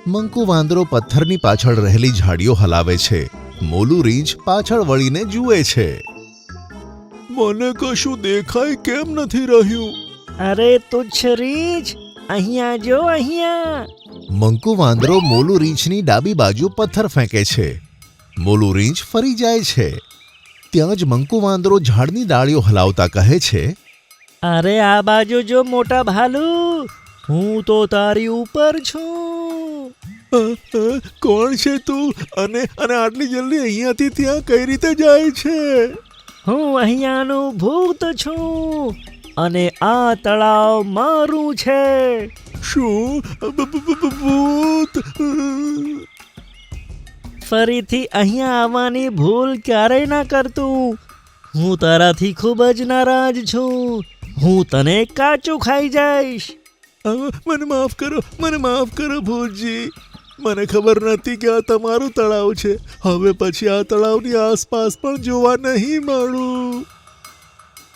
મંકુ વાંદરો પથ્થરની પાછળ રહેલી ઝાડીઓ હલાવે છે. મોલું રીંછ પાછળ વળીને જુએ છે. મને કશું દેખાય કેમ નથી રહ્યું? અરે તુચ્છ રીંછ, અહીંયા જો અહીંયા. મંકુ વાંદરો મોલું રીંછની ડાબી બાજુ પથ્થર ફેંકે છે. મોલું રીંછ ફરી જાય છે. ત્યાં જ મંકુ વાંદરો ઝાડની ડાળીઓ હલાવતા કહે છે, અરે આ બાજુ જો મોટા ભાલુ, હું તો તારી ઉપર છું. કોણ છે તું અને આટલી જલ્દી અહીંયાથી ત્યાં કઈ રીતે જાય છે? હું અહીંયાનું ભૂત છું અને આ તળાવ મારું છે. શું? ભૂત? ફરીથી અહીંયા આવવાની ભૂલ ક્યારેય ના કરતું. હું તારાથી ખૂબ જ નારાજ છું. હું તને કાચું ખાઈ જઈશ. મને માફ કરો ભૂતજી. મને ખબર નથી કે આ તમારું તળાવ છે. હવે પછી આ તળાવની આસપાસ પણ જોવા નહીં મળું.